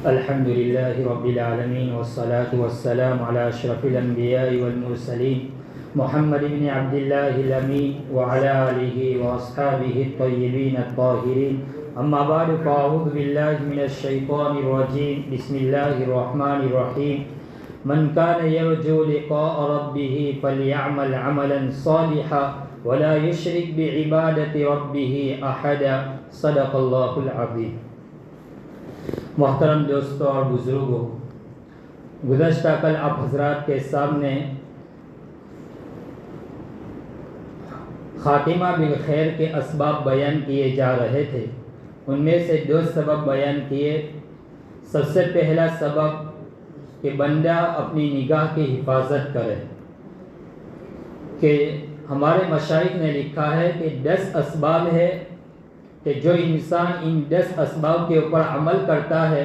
الحمد لله رب العالمين والصلاة والسلام على أشرف الأنبياء والمرسلين محمد بن عبد الله الأمين وعلى آله وأصحابه الطيبين الطاهرين أما بعد فأعوذ بالله من الشيطان الرجيم بسم الله الرحمن الرحيم من كان يرجو لقاء ربه فليعمل عملا صالحا ولا يشرك بعبادة ربه أحدا صدق الله العظيم۔ محترم دوستوں اور بزرگوں، گزشتہ کل آپ حضرات کے سامنے خاتمہ بالخیر کے اسباب بیان کیے جا رہے تھے۔ ان میں سے 2 سبب بیان کیے۔ سب سے پہلا سبب کہ بندہ اپنی نگاہ کی حفاظت کرے، کہ ہمارے مشائخ نے لکھا ہے کہ 10 اسباب ہے کہ جو انسان ان 10 اسباب کے اوپر عمل کرتا ہے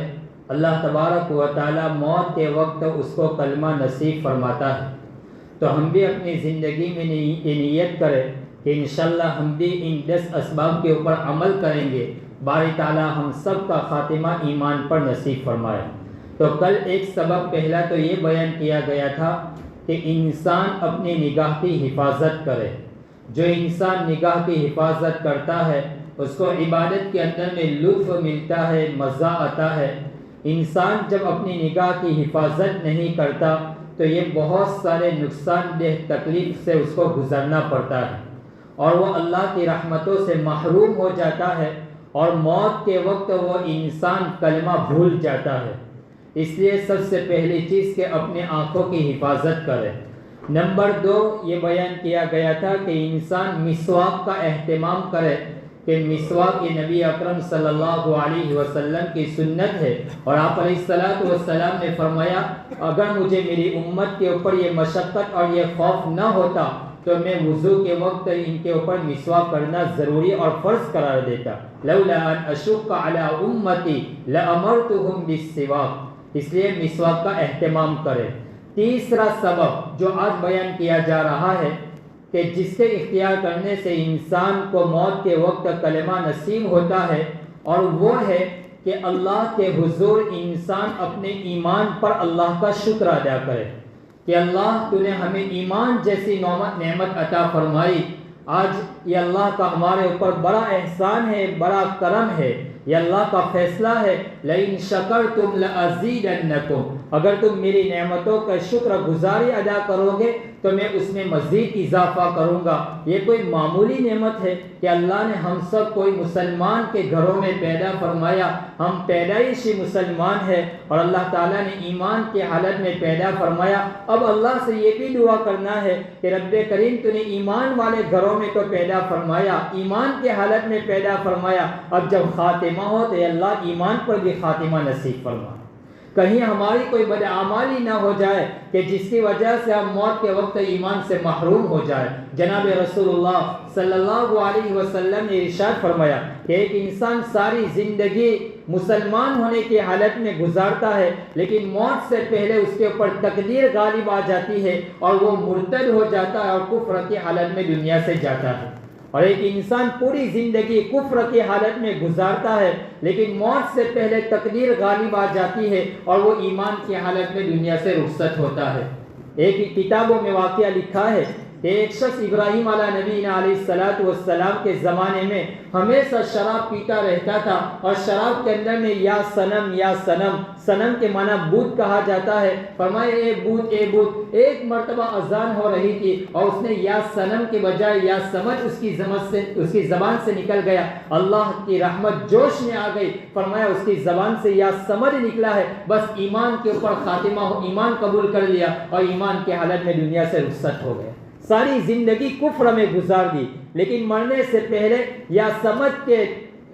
اللہ تبارک و تعالی موت کے وقت اس کو کلمہ نصیب فرماتا ہے۔ تو ہم بھی اپنی زندگی میں یہ نیت کریں کہ انشاءاللہ ہم بھی ان 10 اسباب کے اوپر عمل کریں گے، باری تعالی ہم سب کا خاتمہ ایمان پر نصیب فرمائے۔ تو کل ایک سبب پہلا تو یہ بیان کیا گیا تھا کہ انسان اپنی نگاہ کی حفاظت کرے۔ جو انسان نگاہ کی حفاظت کرتا ہے اس کو عبادت کے اندر میں لطف ملتا ہے، مزہ آتا ہے۔ انسان جب اپنی نگاہ کی حفاظت نہیں کرتا تو یہ بہت سارے نقصان دہ تکلیف سے اس کو گزرنا پڑتا ہے، اور وہ اللہ کی رحمتوں سے محروم ہو جاتا ہے، اور موت کے وقت وہ انسان کلمہ بھول جاتا ہے۔ اس لیے سب سے پہلی چیز کہ اپنے آنکھوں کی حفاظت کرے۔ نمبر 2 یہ بیان کیا گیا تھا کہ انسان مسواک کا اہتمام کرے، کہ مسواک یہ نبی اکرم صلی اللہ علیہ وسلم کی سنت ہے، اور آپ علیہ السلام نے فرمایا اگر مجھے میری امت کے اوپر یہ مشقت اور یہ خوف نہ ہوتا تو میں وضو کے وقت ان کے اوپر مسواک کرنا ضروری اور فرض قرار دیتا۔ لولا ان اشق علی امتی لامرتهم بالسواک، اس لیے مسواک کا اہتمام کرے۔ تیسرا سبب جو آج بیان کیا جا رہا ہے کہ جس کے اختیار کرنے سے انسان کو موت کے وقت کلمہ نصیب ہوتا ہے، اور وہ ہے کہ اللہ کے حضور انسان اپنے ایمان پر اللہ کا شکر ادا کرے کہ اللہ تو نے ہمیں ایمان جیسی نعمت عطا فرمائی۔ آج یہ اللہ کا ہمارے اوپر بڑا احسان ہے، بڑا کرم ہے، یہ اللہ کا فیصلہ ہے۔ لئن شکرتم لازیدنکم، اگر تم میری نعمتوں کا شکر گزاری ادا کرو گے تو میں اس میں مزید اضافہ کروں گا۔ یہ کوئی معمولی نعمت ہے کہ اللہ نے ہم سب کوئی مسلمان کے گھروں میں پیدا فرمایا، ہم پیدائشی مسلمان ہیں، اور اللہ تعالیٰ نے ایمان کی حالت میں پیدا فرمایا۔ اب اللہ سے یہ بھی دعا کرنا ہے کہ رب کریم تو نے ایمان والے گھروں میں تو پیدا فرمایا، ایمان کی حالت میں پیدا فرمایا، اب جب خاتمہ ہو تو اللہ ایمان پر بھی خاتمہ نصیب فرما۔ کہیں ہماری کوئی بدعمالی نہ ہو جائے کہ جس کی وجہ سے ہم موت کے وقت ایمان سے محروم ہو جائے۔ جناب رسول اللہ صلی اللہ علیہ وسلم نے ارشاد فرمایا کہ ایک انسان ساری زندگی مسلمان ہونے کی حالت میں گزارتا ہے، لیکن موت سے پہلے اس کے اوپر تقدیر غالب آ جاتی ہے اور وہ مرتد ہو جاتا ہے اور کفر کی حالت میں دنیا سے جاتا ہے۔ اور ایک انسان پوری زندگی کفر کی حالت میں گزارتا ہے، لیکن موت سے پہلے تقدیر غالب آ جاتی ہے اور وہ ایمان کی حالت میں دنیا سے رخصت ہوتا ہے۔ ایک کتابوں میں واقعہ لکھا ہے کہ ایک شخص ابراہیم علیہ نبی علیہ السلام کے زمانے میں ہمیشہ شراب پیتا رہتا تھا، اور شراب کے اندر میں یا صنم یا صنم، صنم کے معنی بت کہا جاتا ہے۔ فرمایا اے بت اے بت۔ ایک مرتبہ اذان ہو رہی تھی اور اس نے یا صنم کے بجائے یا سمجھ اس کی زبان سے نکل گیا۔ اللہ کی رحمت جوش میں آ گئی، فرمایا اس کی زبان سے یا سمجھ نکلا ہے، بس ایمان کے اوپر خاتمہ ہو، ایمان قبول کر لیا اور ایمان کی حالت میں دنیا سے رخصت ہو گئے۔ ساری زندگی کفر میں گزار دی، لیکن مرنے سے پہلے یا سمجھ کے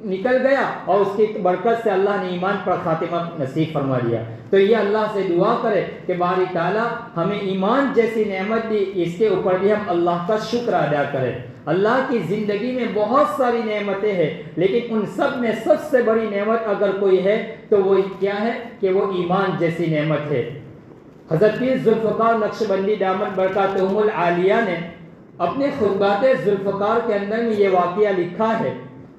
نکل گیا اور اس کی برکت سے اللہ نے ایمان پر خاتمہ نصیب فرما دیا۔ تو یہ اللہ سے دعا کرے کہ باری تعالیٰ ہمیں ایمان جیسی نعمت دی، اس کے اوپر بھی ہم اللہ کا شکر ادا کریں۔ اللہ کی زندگی میں بہت ساری نعمتیں ہیں، لیکن ان سب میں سب سے بڑی نعمت اگر کوئی ہے تو وہ کیا ہے کہ وہ ایمان جیسی نعمت ہے۔ حضرت پیر ذوالفقار نقشبندی دامت برکاتہم العالیہ نے اپنے خطبات ذوالفقار کے اندر میں یہ واقعہ لکھا ہے۔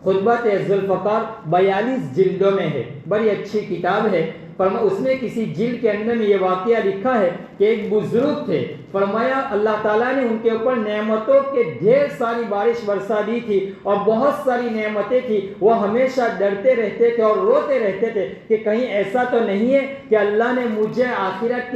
خطبات ذوالفقار 42 جلدوں میں ہے، بڑی اچھی کتاب ہے۔ اس میں کسی جلد کے اندر میں یہ واقعہ لکھا ہے کہ ایک بزرگ تھے، فرمایا اللہ تعالیٰ نے ان کے اوپر نعمتوں کے ڈھیر ساری بارش برسا دی تھی اور بہت ساری نعمتیں تھی، وہ ہمیشہ ڈرتے رہتے تھے اور روتے رہتے تھے کہ کہیں ایسا تو نہیں ہے کہ اللہ نے مجھے آخرت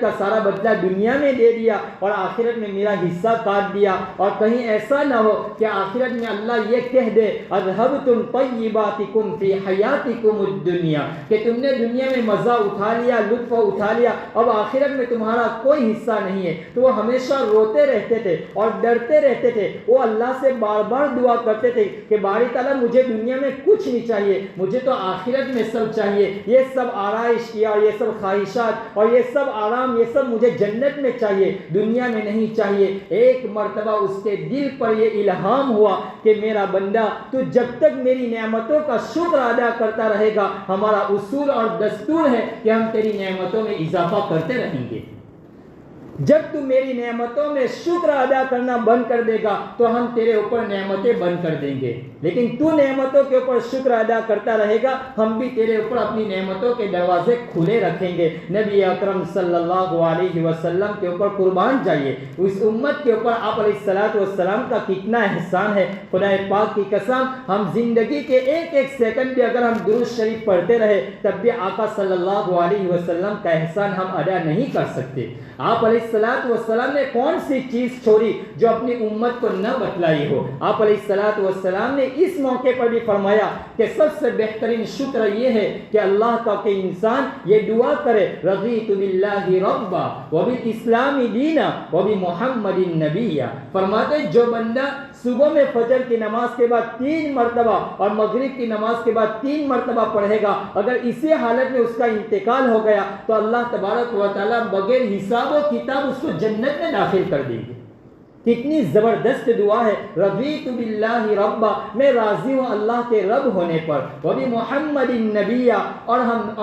کا سارا بدلہ دنیا میں دے دیا اور آخرت میں میرا حصہ کاٹ دیا، اور کہیں ایسا نہ ہو کہ آخرت میں اللہ یہ کہہ دے اذهبتم طیباتکم فی حیاتکم الدنیا، کہ تم نے دنیا میں مزہ اٹھا لیا، لطف اٹھا لیا، اب آخرت میں تمہارا کوئی حصہ نہیں ہے۔ تو وہ ہمیشہ روتے رہتے تھے اور ڈرتے رہتے تھے، وہ اللہ سے بار بار دعا کرتے تھے کہ باری تعالیٰ مجھے دنیا میں کچھ نہیں چاہیے، مجھے تو آخرت میں سب چاہیے، یہ سب آرائش کیا اور یہ سب خواہشات اور یہ سب آرام، یہ سب مجھے جنت میں چاہیے، دنیا میں نہیں چاہیے۔ ایک مرتبہ اس کے دل پر یہ الہام ہوا کہ میرا بندہ تو جب تک میری نعمتوں کا شکر ادا کرتا رہے گا، ہمارا اصول اور دستور ہے کہ ہم تیری نعمتوں میں اضافہ کرتے رہیں گے۔ جب تو میری نعمتوں میں شکر ادا کرنا بند کر دے گا تو ہم تیرے اوپر نعمتیں بند کر دیں گے، لیکن تو نعمتوں کے اوپر شکر ادا کرتا رہے گا، ہم بھی تیرے اوپر اپنی نعمتوں کے دروازے کھلے رکھیں گے۔ نبی اکرم صلی اللہ علیہ وسلم کے اوپر قربان جائیے، اس امت کے اوپر آپ علیہ السلام کا کتنا احسان ہے۔ خدا پاک کی قسم، ہم زندگی کے ایک ایک سیکنڈ بھی اگر ہم درود شریف پڑھتے رہے تب بھی آقا صلی اللہ علیہ وسلم کا احسان ہم ادا نہیں کر سکتے۔ آپ علیہ السلام نے کون سی چیز چھوڑی جو اپنی امت کو نہ بتلائی ہو؟ آپ علیہ السلام نے اس موقع پر بھی فرمایا کہ سب سے بہترین شکر یہ ہے کہ اللہ کا کہ انسان یہ دعا کرے رضیت باللہ ربا وبالاسلام دینا وبمحمد نبیا۔ فرماتے جو بندہ صبح میں فجر کی نماز کے بعد 3 مرتبہ اور مغرب کی نماز کے بعد 3 مرتبہ پڑھے گا، اگر اسی حالت میں اس کا انتقال ہو گیا تو اللہ تبارک و تعالیٰ بغیر حساب و کتاب اس کو جنت میں داخل کر دیں گے۔ کتنی زبردست دعا ہے، رضیت باللہ ربا، میں راضی ہوں اللہ کے رب ہونے پر، وبمحمد نبیا، اور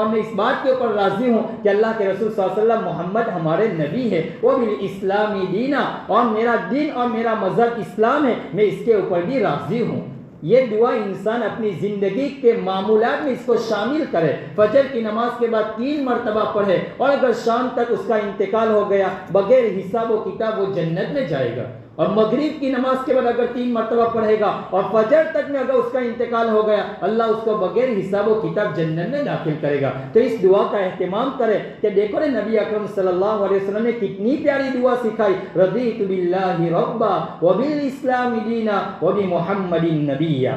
میں اس بات کے اوپر راضی ہوں کہ اللہ کے رسول صلی اللہ علیہ وسلم محمد ہمارے نبی ہے، وبالاسلام دینا، اور میرا دین اور میرا مذہب اسلام ہے، میں اس کے اوپر بھی راضی ہوں۔ یہ دعا انسان اپنی زندگی کے معمولات میں اس کو شامل کرے، فجر کی نماز کے بعد 3 مرتبہ پڑھے، اور اگر شام تک اس کا انتقال ہو گیا بغیر حساب و کتاب وہ جنت میں جائے گا، اور مغرب کی نماز کے بعد اگر 3 مرتبہ پڑھے گا اور فجر تک میں اگر اس کا انتقال ہو گیا اللہ اس کو بغیر حساب و کتاب جنت میں داخل کرے گا۔ تو اس دعا کا اہتمام کرے کہ دیکھو نا نبی اکرم صلی اللہ علیہ وسلم نے کتنی پیاری دعا سکھائی، رضیت باللہ ربا وبالاسلام دینا وبمحمد نبیا۔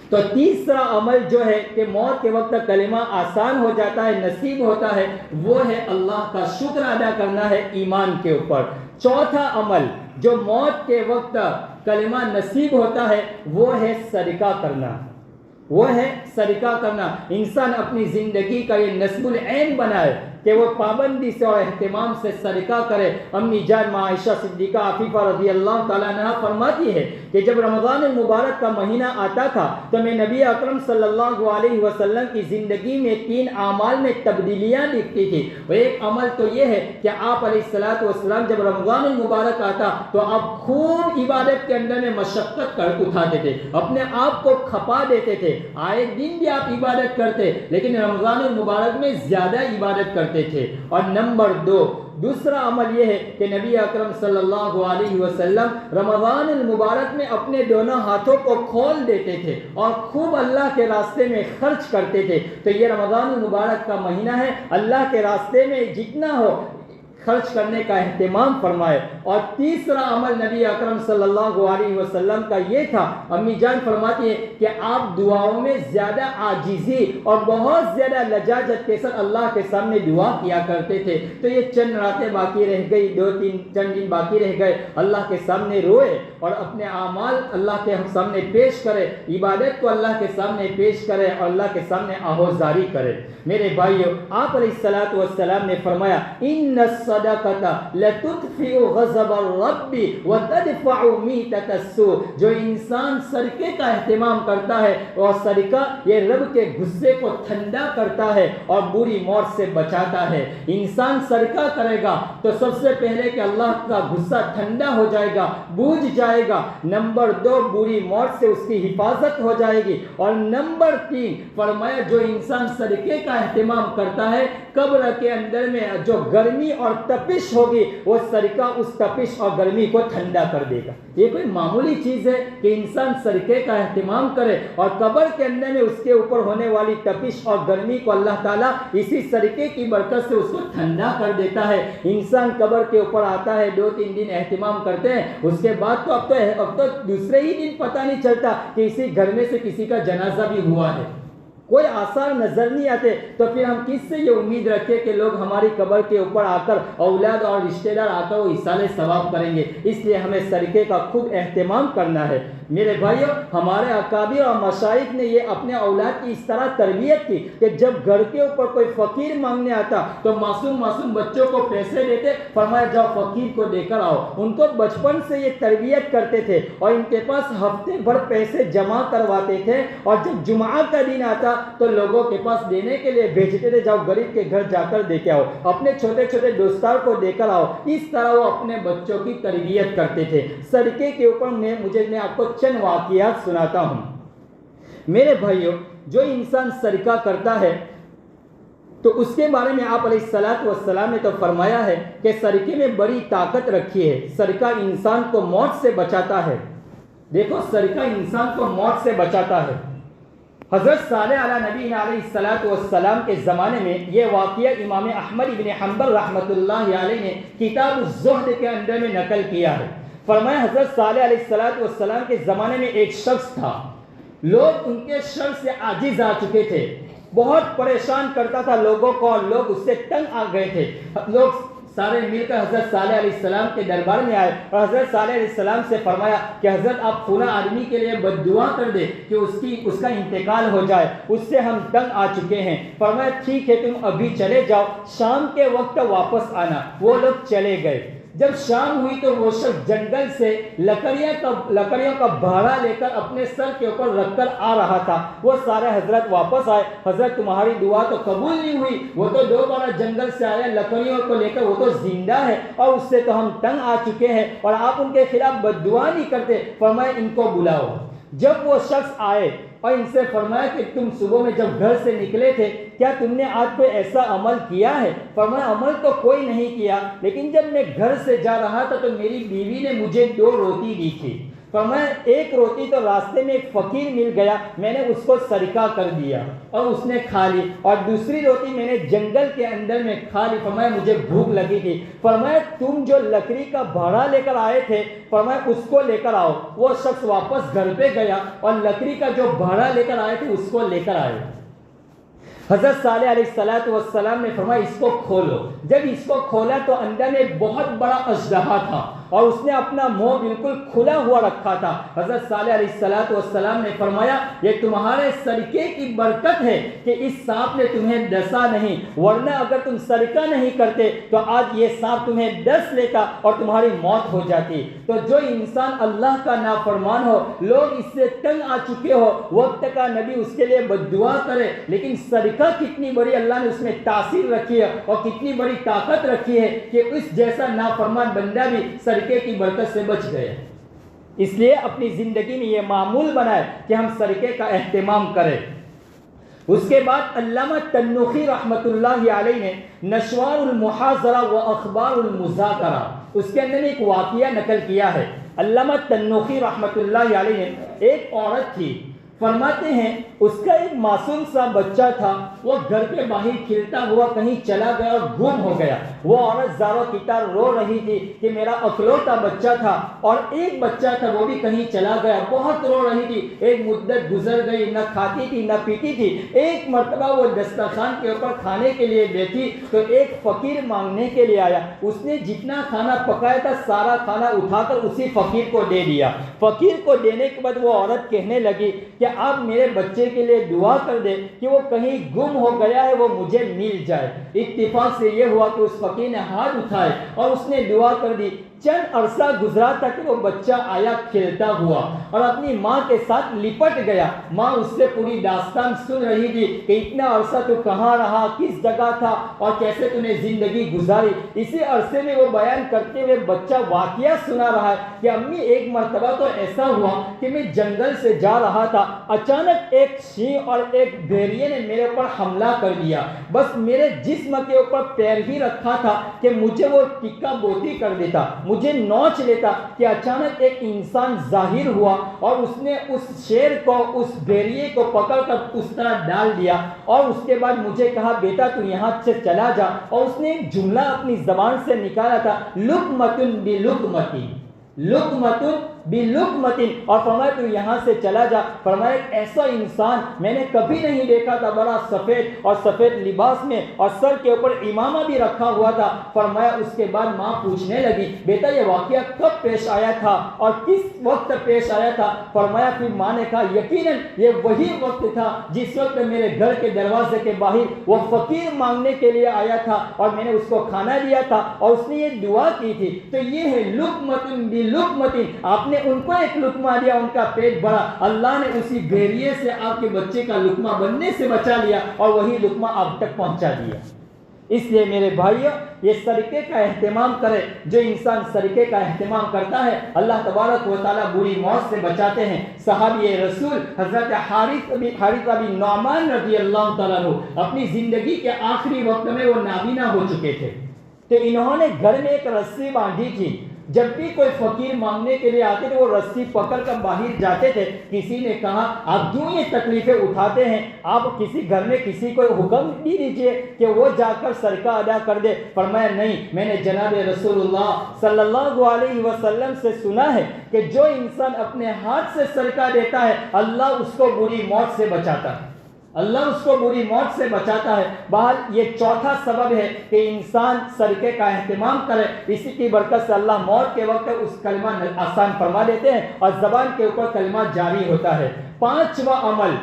تو تیسرا عمل جو ہے کہ موت کے وقت کلمہ آسان ہو جاتا ہے، نصیب ہوتا ہے، وہ ہے اللہ کا شکر ادا کرنا ہے ایمان کے اوپر۔ چوتھا عمل جو موت کے وقت کلمہ نصیب ہوتا ہے وہ ہے صدقہ کرنا، وہ ہے صدقہ کرنا۔ انسان اپنی زندگی کا یہ نصب العین بنائے کہ وہ پابندی سے اور اہتمام سے صدقہ کرے۔ امی جان عائشہ صدیقہ عفیفہ رضی اللہ تعالیٰ عنہ فرماتی ہے کہ جب رمضان المبارک کا مہینہ آتا تھا تو میں نبی اکرم صلی اللہ علیہ وسلم کی زندگی میں 3 اعمال میں تبدیلیاں دکھتی تھی۔ وہ ایک عمل تو یہ ہے کہ آپ علیہ السلام جب رمضان المبارک آتا تو آپ خوب عبادت کے اندر میں مشقت کر اٹھاتے تھے، اپنے آپ کو کھپا دیتے تھے، آئے دن بھی آپ عبادت کرتے لیکن رمضان المبارک میں زیادہ عبادت کرتے تھے۔ اور نمبر 2 دوسرا عمل یہ ہے کہ نبی اکرم صلی اللہ علیہ وسلم رمضان المبارک میں اپنے دونوں ہاتھوں کو کھول دیتے تھے اور خوب اللہ کے راستے میں خرچ کرتے تھے۔ تو یہ رمضان المبارک کا مہینہ ہے، اللہ کے راستے میں جتنا ہو خرچ کرنے کا اہتمام فرمائے۔ اور تیسرا عمل نبی اکرم صلی اللہ علیہ وسلم کا یہ تھا، امی جان فرماتی ہے کہ آپ دعاؤں میں زیادہ عاجزی اور بہت زیادہ لجاجت کے ساتھ اللہ کے سامنے دعا کیا کرتے تھے۔ تو یہ چند راتیں باقی رہ گئی، 2-3 چند دن باقی رہ گئے، اللہ کے سامنے روئے اور اپنے اعمال اللہ کے سامنے پیش کرے، عبادت کو اللہ کے سامنے پیش کرے اور اللہ کے سامنے آہوزاری کرے۔ میرے بھائیو، آپ علیہ السلام نے فرمایا ان الصدقۃ لتطفئ غضب الرب وتدفع میتۃ السوء. جو انسان صدقے کا اہتمام کرتا ہے اور صدقہ یہ رب کے غصے کو ٹھنڈا کرتا ہے اور بری موت سے بچاتا ہے. انسان صدقہ کرے گا تو سب سے پہلے کہ اللہ کا غصہ ٹھنڈا ہو جائے گا, بوجھ جائے گا. نمبر 2, بری موت سے اس کی حفاظت ہو جائے گی. اور نمبر 3 فرمایا جو انسان صدقے کا اہتمام کرتا ہے قبر کے اندر میں جو گرمی اور تپش ہوگی وہ صدقہ اس تپش اور گرمی کو ٹھنڈا کر دے گا. یہ کوئی معمولی چیز ہے کہ انسان صدقے کا اہتمام کرے اور قبر کے اندر میں اس کے اوپر ہونے والی تپش اور گرمی کو اللہ تعالیٰ اسی صدقے کی برکت سے اس کو ٹھنڈا کر دیتا ہے. انسان قبر کے اوپر آتا ہے, 2-3 دن اہتمام کرتے ہیں, اس کے بعد تو اب تو دوسرے ہی دن پتہ نہیں چلتا کہ اسی گھر میں سے کسی کا جنازہ بھی ہوا ہے, کوئی آثار نظر نہیں آتے. تو پھر ہم کس سے یہ امید رکھیں کہ لوگ ہماری قبر کے اوپر آ کر اولاد اور رشتہ دار آ کر وہ ایصال ثواب کریں گے. اس لیے ہمیں صدقے کا خوب اہتمام کرنا ہے. میرے بھائیوں, ہمارے اکابر اور مشائخ نے یہ اپنے اولاد کی اس طرح تربیت کی کہ جب گھر کے اوپر کوئی فقیر مانگنے آتا تو معصوم بچوں کو پیسے دیتے, فرمایا جاؤ فقیر کو دے کر آؤ. ان کو بچپن سے یہ تربیت کرتے تھے اور ان کے پاس ہفتے بھر پیسے جمع کرواتے تھے, اور جب جمعہ کا دن آتا تو لوگوں کے پاس دینے کے لیے بھیجتے تھے, جاؤ غریب کے گھر جا کر دے کے آؤ, اپنے چھوٹے چھوٹے دوستار کو دے کر آؤ. اس طرح وہ اپنے بچوں کی تربیت کرتے تھے. صدقے کے اوپر میں آپ کو چند واقعات سناتا ہوں. میرے بھائیوں, جو انسان صدقہ کرتا ہے تو اس کے بارے میں آپ علیہ الصلوۃ والسلام نے تو فرمایا ہے کہ صدقے میں بڑی طاقت رکھی ہے. صدقہ انسان کو موت سے بچاتا ہے. دیکھو, صدقہ انسان کو موت سے بچاتا ہے. حضرت صالح علی نبی علیہ الصلوۃ والسلام کے زمانے میں یہ واقعہ امام احمد ابن حنبل رحمۃ اللہ علیہ نے کتاب الزہد کے اندر میں نقل کیا ہے. فرمایا حضرت صالح علیہ الصلوۃ والسلام کے زمانے میں ایک شخص تھا, لوگ ان کے شر سے عاجز آ چکے تھے, بہت پریشان کرتا تھا لوگوں کو اور لوگ اس سے تنگ آ گئے تھے. لوگ سارے مل کر حضرت صالح علیہ السلام کے دربار میں آئے اور حضرت صالح علیہ السلام سے فرمایا کہ حضرت آپ فلاں آدمی کے لیے بد دعا کر دے کہ اس کا انتقال ہو جائے, اس سے ہم تنگ آ چکے ہیں. فرمایا ٹھیک ہے, تم ابھی چلے جاؤ, شام کے وقت واپس آنا. وہ لوگ چلے گئے. جب شام ہوئی تو وہ شخص جنگل سے لکڑیوں کا بھاڑا لے کر اپنے سر کے اوپر رکھ کر آ رہا تھا. وہ سارے حضرت واپس آئے, حضرت تمہاری دعا تو قبول نہیں ہوئی, وہ تو دوبارہ جنگل سے آیا لکڑیوں کو لے کر, وہ تو زندہ ہے اور اس سے تو ہم تنگ آ چکے ہیں اور آپ ان کے خلاف بد دعا نہیں کرتے. فرمایا ان کو بلاؤ. جب وہ شخص آئے اور ان سے فرمایا کہ تم صبح میں جب گھر سے نکلے تھے کیا تم نے آج کوئی ایسا عمل کیا ہے؟ فرمایا عمل تو کوئی نہیں کیا, لیکن جب میں گھر سے جا رہا تھا تو میری بیوی نے مجھے 2 روٹی دی تھی. فرمایا ایک روٹی تو راستے میں ایک فقیر مل گیا, میں نے اس کو صدقہ کر دیا اور اس نے کھا لی, اور دوسری روٹی میں نے جنگل کے اندر میں کھا لی. فرمایا مجھے بھوک لگی تھی. فرمایا تم جو لکڑی کا بھاڑا لے کر آئے تھے فرمایا اس کو لے کر آؤ. وہ شخص واپس گھر پہ گیا اور لکڑی کا جو بھاڑا لے کر آئے تھے اس کو لے کر آئے. حضرت صالح علیہ الصلوۃ والسلام نے فرمایا اس کو کھولو. جب اس کو کھولا تو اندر میں بہت بڑا اژدہا تھا اور اس نے اپنا منہ بالکل کھلا ہوا رکھا تھا. حضرت صالح علیہ الصلوۃ والسلام نے فرمایا یہ تمہارے صدقے کی برکت ہے کہ اس سانپ نے تمہیں ڈسا نہیں, ورنہ اگر تم صدقہ نہیں کرتے تو آج یہ سانپ تمہیں ڈس لیتا اور تمہاری موت ہو جاتی. تو جو انسان اللہ کا نافرمان ہو, لوگ اس سے تنگ آ چکے ہو, وقت کا نبی اس کے لیے بد دعا کرے, لیکن صدقہ کتنی بڑی اللہ نے اس میں تاثیر رکھی ہے اور کتنی بڑی طاقت رکھی ہے کہ اس جیسا نافرمان بندہ بھی صدقے کی برکت سے بچ گئے. اس لیے اپنی زندگی میں یہ معمول بنائے کہ ہم صدقے کا اہتمام کریں. اس کے بعد علامہ تنوخی رحمۃ اللہ علیہ نے نشوار المحاضرہ و اخبار المذاکرہ اس کے اندر ایک واقعہ نقل کیا ہے. علامہ تنوخی رحمۃ اللہ علیہ نے, ایک عورت تھی, فرماتے ہیں اس کا ایک معصوم سا بچہ تھا, وہ گھر کے باہر کھیلتا ہوا کہیں چلا گیا اور گم ہو گیا. وہ عورت زارو کتار رو رہی تھی کہ میرا اکلوتا بچہ تھا, اور ایک بچہ تھا وہ بھی کہیں چلا گیا, بہت رو رہی تھی. ایک مدت گزر گئی, نہ کھاتی تھی نہ پیتی تھی. ایک مرتبہ وہ دسترخوان کے اوپر کھانے کے لیے بیٹھی تو ایک فقیر مانگنے کے لیے آیا. اس نے جتنا کھانا پکایا تھا سارا کھانا اٹھا کر اسی فقیر کو دے دیا. فقیر کو دینے کے بعد وہ عورت کہنے لگی کہ کہ آپ میرے بچے کے لیے دعا کر دیں کہ وہ کہیں گم ہو گیا ہے، وہ مجھے مل جائے۔ اتفاق سے یہ ہوا کہ اس فقیر نے ہاتھ اٹھائے اور اس نے دعا کر دی۔ چند عرصہ گزرا تھا کہ وہ بچہ آیا کھیلتا ہوا اور اپنی ماں کے ساتھ لپٹ گیا۔ ماں اس سے پوری داستان سن رہی تھی کہ اتنا عرصہ تو کہاں رہا، کس جگہ تھا اور کیسے تو نے زندگی گزاری۔ اسی عرصے میں وہ بیان کرتے ہوئے بچہ واقعہ سنا رہا ہے کہ امی ایک مرتبہ تو ایسا ہوا کہ میں جنگل سے جا رہا تھا، اچانک ایک شیر اور ایک بھیڑیے نے میرے اوپر حملہ کر دیا۔ بس میرے جسم کے اوپر پیر ہی رکھا تھا کہ مجھے وہ ٹکا بوتی کر دیتا، مجھے نوچ لیتا کہ اچانک ایک انسان ظاہر ہوا اور اس نے اس شیر کو، اس بھیڑیے کو پکڑ کر اس طرح ڈال دیا اور اس کے بعد مجھے کہا بیٹا تو یہاں سے چلا جا، اور اس نے ایک جملہ اپنی زبان سے نکالا تھا، لقمۃ بلقمۃ، لقمۃ بلقمۃ، اور فرمایا تو یہاں سے چلا جا۔ فرمایا ایک ایسا انسان میں نے کبھی نہیں دیکھا تھا، بڑا سفید اور سفید لباس میں اور سر کے اوپر امامہ بھی رکھا ہوا تھا۔ فرمایا اس کے بعد ماں پوچھنے لگی بیٹا یہ واقعہ کب پیش آیا تھا اور کس وقت پیش آیا تھا؟ فرمایا پھر ماں نے کہا یقیناً یہ وہی وقت تھا جس وقت میرے گھر کے دروازے کے باہر وہ فقیر مانگنے کے لیے آیا تھا اور میں نے اس کو کھانا دیا تھا اور اس نے یہ دعا کی تھی۔ تو یہ ہے لقمۃ بلقمۃ، آپ نے ان کو ایک لقمہ دیا، ان کا پیٹ بڑا، اللہ نے اسی بھیڑیے سے آپ کے بچے کا لقمہ بننے سے بچا لیا اور وہی لقمہ آپ تک پہنچا دیا۔ اس لیے میرے بھائیوں یہ صدقے کا اہتمام کرے۔ جو انسان صدقے کا اہتمام کرتا ہے اللہ تبارک و تعالیٰ بری موت سے بچاتے ہیں۔ صحابی رسول حضرت حارث بن نعمان رضی اللہ تعالیٰ عنہ اپنی زندگی کے آخری وقت میں وہ نابینا ہو چکے تھے، تو انہوں نے گھر میں ایک رسی باندھی تھی۔ جب بھی کوئی فقیر مانگنے کے لیے آتے تھے وہ رسی پکڑ کر باہر جاتے تھے۔ کسی نے کہا آپ کیوں یہ تکلیفیں اٹھاتے ہیں، آپ کسی گھر میں کسی کو حکم بھی دیجئے کہ وہ جا کر صدقہ ادا کر دے۔ فرمایا نہیں، میں نے جناب رسول اللہ صلی اللہ علیہ وسلم سے سنا ہے کہ جو انسان اپنے ہاتھ سے صدقہ دیتا ہے اللہ اس کو بری موت سے بچاتا ہے، اللہ اس کو بری موت سے بچاتا ہے۔ بہرحال یہ چوتھا سبب ہے کہ انسان صدقے کا اہتمام کرے، اسی کی برکت سے اللہ موت کے وقت اس کلمہ آسان فرما دیتے ہیں اور زبان کے اوپر کلمہ جاری ہوتا ہے۔ پانچواں عمل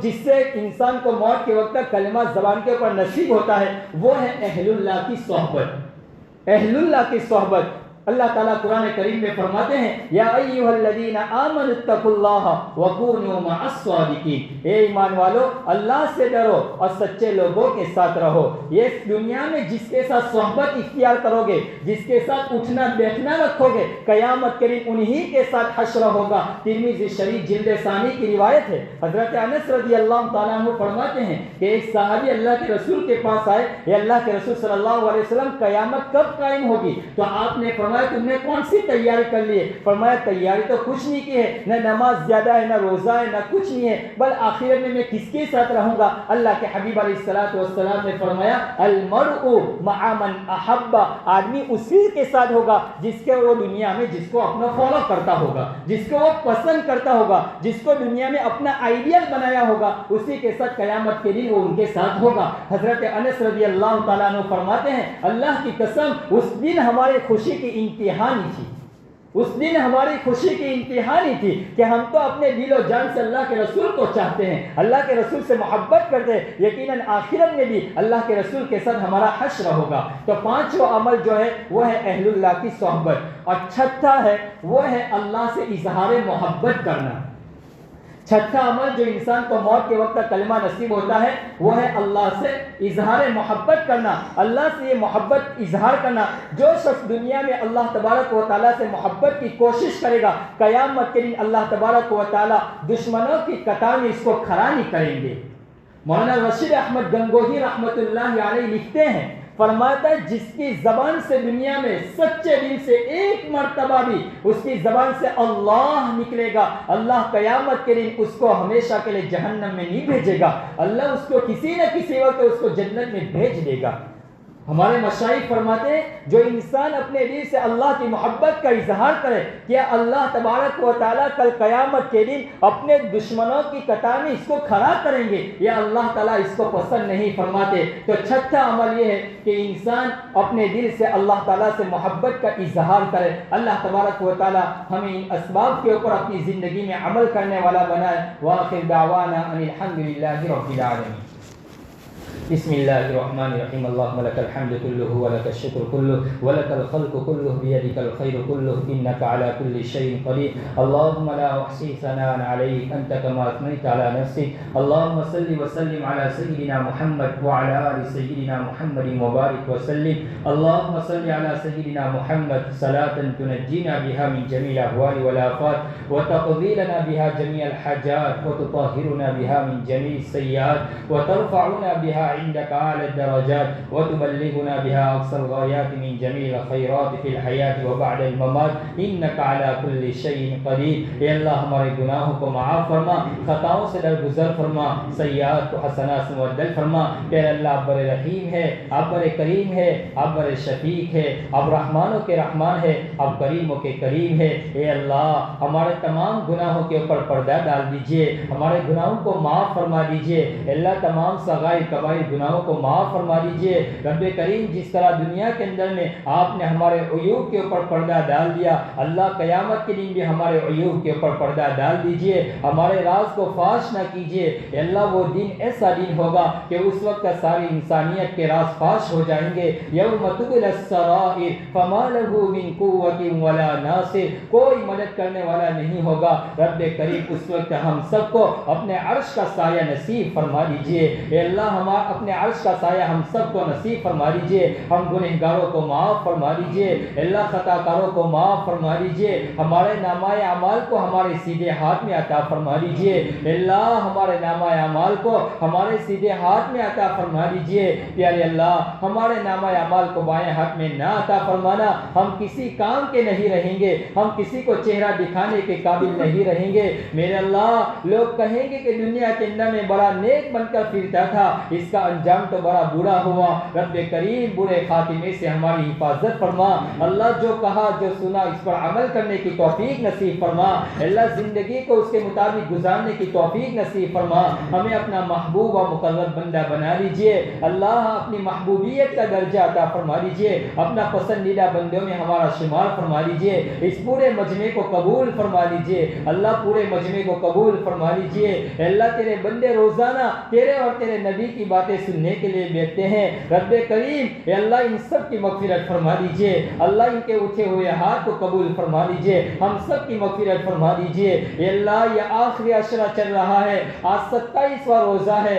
جس سے انسان کو موت کے وقت کلمہ زبان کے اوپر نصیب ہوتا ہے وہ ہے اہل اللہ کی صحبت، اہل اللہ کی صحبت۔ اللہ تعالیٰ قرآن کریم میں فرماتے ہیں یا ایھا الذین آمنوا اتقوا اللہ وکونوا مع الصادقین، اے ایمان والو اللہ سے ڈرو اور سچے لوگوں کے ساتھ رہو۔ یہ دنیا میں جس کے ساتھ صحبت اختیار کرو گے، جس کے ساتھ اٹھنا بیٹھنا رکھو گے، قیامت کے دن انہی کے ساتھ حشر ہوگا۔ ترمذی شریف جلد ثانی کی روایت ہے، حضرت انس رضی اللہ تعالیٰ عنہ فرماتے ہیں کہ ایک صحابی اللہ کے رسول کے پاس آئے، یا اللہ کے رسول صلی اللہ علیہ وسلم قیامت کب قائم ہوگی؟ تو آپ نے فرمایا تم نے کون سی تیاری کر لی ہے؟ فرمایا تیاری تو کچھ نہیں کی ہے، نہ نماز زیادہ ہے، نہ روزہ ہے، نہ کچھ نہیں ہے، بل آخرت میں کس کے ساتھ رہوں گا؟ اللہ کے حبیب علیہ الصلوۃ والسلام نے فرمایا المرء مع من احب، آدمی اسی کے ساتھ ہوگا جس کے وہ دنیا میں جس کو اپنا فالو کرتا ہوگا، جس کو وہ پسند کرتا ہوگا، جس کو دنیا میں اپنا آئیڈیل بنایا ہوگا، اسی کے ساتھ قیامت کے دن وہ ان کے ساتھ ہوگا۔ حضرت انس رضی اللہ تعالیٰ عنہ فرماتے ہیں اللہ کی قسم اس دن ہماری خوشی کی انتہانی تھی، اس دن ہماری خوشی کی انتہانی تھی کہ ہم تو اپنے دل و جان سے اللہ کے رسول کو چاہتے ہیں، اللہ کے رسول سے محبت کرتے ہیں، یقیناً آخرت میں بھی اللہ کے رسول کے ساتھ ہمارا حشر ہوگا۔ تو پانچواں عمل جو ہے وہ ہے اہل اللہ کی صحبت، اور چھٹا ہے وہ ہے اللہ سے اظہار محبت کرنا۔ چھٹا عمل جو انسان کو موت کے وقت کلمہ نصیب ہوتا ہے وہ ہے اللہ سے اظہار محبت کرنا، اللہ سے یہ محبت اظہار کرنا۔ جو شخص دنیا میں اللہ تبارک و تعالیٰ سے محبت کی کوشش کرے گا قیامت کے دن اللہ تبارک و تعالیٰ دشمنوں کی قطار میں اس کو کھڑا نہیں کریں گے۔ مولانا رشید احمد گنگوہی رحمۃ اللہ علیہ لکھتے ہیں، فرماتا ہے جس کی زبان سے دنیا میں سچے دل سے ایک مرتبہ بھی اس کی زبان سے اللہ نکلے گا، اللہ قیامت کے دن اس کو ہمیشہ کے لیے جہنم میں نہیں بھیجے گا، اللہ اس کو کسی نہ کسی وقت اس کو جنت میں بھیج دے گا۔ ہمارے مشائخ فرماتے ہیں جو انسان اپنے دل سے اللہ کی محبت کا اظہار کرے کہ اللہ تبارک و تعالیٰ کل قیامت کے دن اپنے دشمنوں کی قطار میں اس کو کھڑا کریں گے، یا اللہ تعالیٰ اس کو پسند نہیں فرماتے۔ تو چھٹا عمل یہ ہے کہ انسان اپنے دل سے اللہ تعالیٰ سے محبت کا اظہار کرے۔ اللہ تبارک و تعالیٰ ہمیں ان اسباب کے اوپر اپنی زندگی میں عمل کرنے والا بنائے۔ وآخر دعوانا ان الحمد للہ رب العالمین۔ بسم اللہ الرحمن الرحیم۔ اللہم لک الحمد کلہ ولک الشکر کلہ ولک الخلق کلہ بیدک الخیر کلہ انک علی کل شیء قدیر۔ اللہم لا احصی ثناء علیک انت کما اثنیت علی نفسک۔ اللہم صل وسلم علی سیدنا محمد وعلی آل سیدنا محمد مبارک وسلم۔ اللہم صل علی سیدنا محمد صلاة تنجینا بها من جمیع الاحوال والآفات وتقضی لنا بها جمیع الحاجات وتطہرنا بها من جمیع السیئات وترفعنا بها عندك أعلى الدرجات وتبلغنا بها أقصى الغايات من جميع الخيرات في الحياة وبعد الممات إنك على كل شيء قدير۔ اے اللہ ہمارے گناہوں کو معاف فرما، خطاؤں سے درگزر فرما، سیئات کو حسنات سے مبدل فرما۔ کہ اللہ آپ بڑے رحیم ہے، آپ بڑے کریم ہے، آپ بڑے شفیق ہے، آپ رحمانوں کے رحمان ہے، آپ کریموں کے کریم ہے۔ اے اللہ ہمارے تمام گناہوں کے اوپر پردہ ڈال دیجئے، ہمارے گناہوں کو معاف فرما دیجئے۔ اللہ تمام صغائر کبائر گناہوں کو معاف فرما دیجئے۔ رب کریم جس طرح دنیا کے اندر میں آپ نے ہمارے عیوب کے اوپر پردہ ڈال دیا، اللہ قیامت کے دن بھی ہمارے عیوب کے اوپر پردہ ڈال دیجئے، ہمارے راز کو فاش نہ کیجئے۔ اے اللہ وہ دن ایسا دن ہوگا کہ اس وقت ساری انسانیت کے راز فاش ہو جائیں گے۔ یوم تبلی السرائر فما له من قوت ولا ناصر، کوئی مدد کرنے والا نہیں ہوگا۔ رب کریم اس وقت ہم سب کو اپنے عرش کا سایہ نصیب فرما دیجئے۔ اے اللہ ہمارا اپنے عرش کا سایہ ہم سب کو نصیب فرما دیجئے۔ ہم گنہگاروں کو معاف فرما دیجئے، اللہ خطا کاروں کو معاف فرما دیجئے۔ ہمارے نامہ اعمال کو ہمارے سیدھے ہاتھ میں عطا فرما دیجئے۔ اللہ ہمارے نامہ اعمال کو ہمارے سیدھے ہاتھ میں عطا فرما دیجئے۔ پیارے اللہ ہمارے نامہ اعمال کو بائیں ہاتھ میں نہ عطا فرمانا، ہم کسی کام کے نہیں رہیں گے، ہم کسی کو چہرہ دکھانے کے قابل نہیں رہیں گے۔ میرے اللہ لوگ کہیں گے کہ دنیا کے اندر میں بڑا نیک بن کر پھرتا تھا، اس کا انجام تو بڑا برا ہوا۔ رب کریم برے خاتمے سے ہماری حفاظت فرما۔ اللہ جو کہا جو سنا اس پر عمل کرنے کی توفیق نصیب فرما۔ اللہ زندگی کو اس کے مطابق گزارنے کی توفیق نصیب فرما۔ ہمیں اپنا محبوب و مقرب بندہ بنا لیجئے۔ اللہ اپنی محبوبیت کا درجہ عطا فرما لیجئے، اپنا پسندیدہ بندوں میں ہمارا شمار فرما لیجئے۔ اس پورے مجمع کو قبول فرما لیجئے۔ اللہ پورے مجمع کو قبول فرما لیجئے۔ اللہ تیرے بندے روزانہ تیرے اور تیرے نبی کی باتیں سننے کے لیے بیٹھتے ہیں۔ رب کریم اے اللہ ان سب کی مغفرت فرما دیجئے۔ اللہ ان کے اٹھے ہوئے ہاتھ کو قبول فرما لیجئے، ہم سب کی مغفرت فرما دیجئے۔ اے اللہ یہ آخری عشرہ چل رہا ہے، آج 27واں روزہ ہے،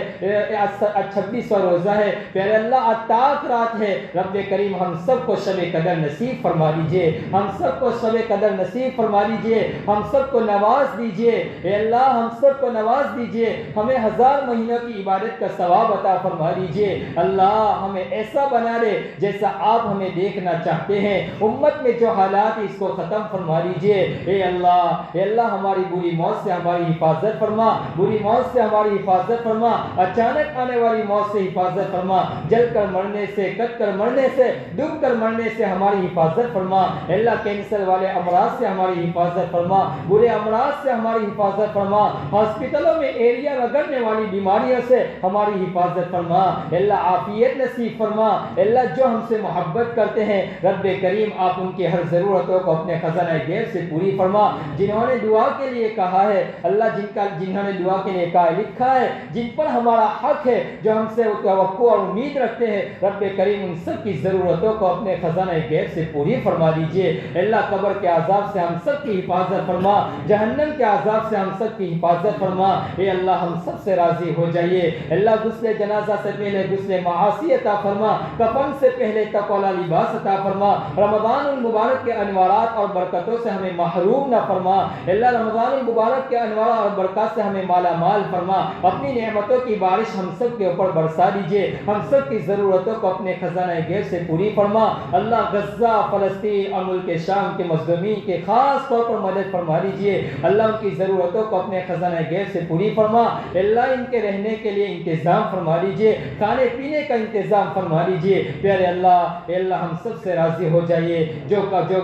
26واں روزہ ہے، پیارے اللہ آج تاک رات ہے۔ رب کریم ہم سب کو شب قدر نصیب فرما دیجئے، ہم سب کو شب قدر نصیب فرما دیجئے، ہم سب کو نواز دیجئے۔ اے اللہ ہم سب کو نواز دیجئے، ہمیں 1000 مہینوں کی عبادت کا ثواب عطا فرما دیجئے۔ اللہ ہمیں ایسا بنا دے جیسا آپ ہمیں دیکھنا چاہتے ہیں، امت میں جو حالات اس کو ختم فرما دیجئے۔ اے اللہ ہماری بری موت سے ہماری حفاظت فرما، بری موت سے ہماری حفاظت فرما، اچانک آنے والی موت سے حفاظت فرما، جل کر مرنے سے، کٹ کر مرنے سے، ڈوب کر مرنے سے ہماری حفاظت فرما۔ اللہ کینسر والے امراض سے ہماری حفاظت فرما، برے امراض سے ہماری حفاظت فرما، ہاسپٹلوں میں ایریا رگڑنے والی بیماریوں سے ہماری حفاظت فرما۔ اللہ عافیت نصیب فرما۔ اللہ جو ہم سے محبت کرتے ہیں رب کریم آپ ان کی ہر ضرورتوں کو اپنے خزانہ غیب سے پوری فرما۔ جنہوں نے دعا کے لیے کہا ہے اللہ جنہوں نے دعا کے لیے کہا لکھا ہے، جن پر ہمارا حق ہے، جو ہم سے توقع اور امید رکھتے ہیں رب کریم ان سب کی ضرورتوں کو اپنے خزانہ غیب سے پوری فرما دیجئے۔ اللہ قبر کے عذاب سے ہم سب کی حفاظت فرما، جہنم کے عذاب سے ہم سب کی حفاظت فرما۔ اے اللہ ہم سب سے راضی ہو جائیے۔ اللہ غسل جنازہ سے پہلے غسل معاصی عطا فرما، کفن سے پہلے تقوی والا لباس عطا فرما۔ رمضان المبارک کے انوارات اور برکتوں سے ہمیں محروم نہ فرما۔ اللہ رمضان المبارک کے انوار اور برکات سے ہمیں مالا مال فرما، اپنی نعمتوں کی بارش ہم سب کے اوپر برسا دیجئے، ہم سب کی ضرورتوں کو اپنے خزانہ غیب سے پوری فرما۔ اللہ غزہ، فلسطین اور ملک شام کے مظلومین کے خاص طور پر مدد فرما دیجئے۔ اللہ ان کی ضرورتوں کو اپنے خزانہ غیب سے پوری فرما۔ اللہ ان کے رہنے کے لیے انتظام فرما فرما لیجئے، کھانے پینے کا انتظام فرما لیجئے۔ پیارے اللہ، اے اللہ ہم سب سے راضی ہو جائیے، جو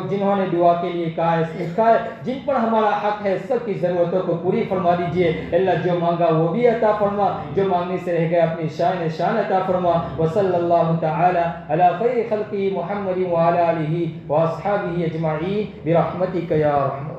جنہوں نے دعا کے لیے کہا ہے، جن پر ہمارا حق ہے، سب کی ضرورتوں کو پوری فرما لیجئے۔ اللہ جو مانگا وہ بھی عطا فرما، جو مانگنے سے رہ گیا اپنی شان عطا فرما۔ وصلی اللہ تعالی علی خیر خلقہ محمد وعلی آلہ واصحابہ اجمعین برحمتک یا ارحم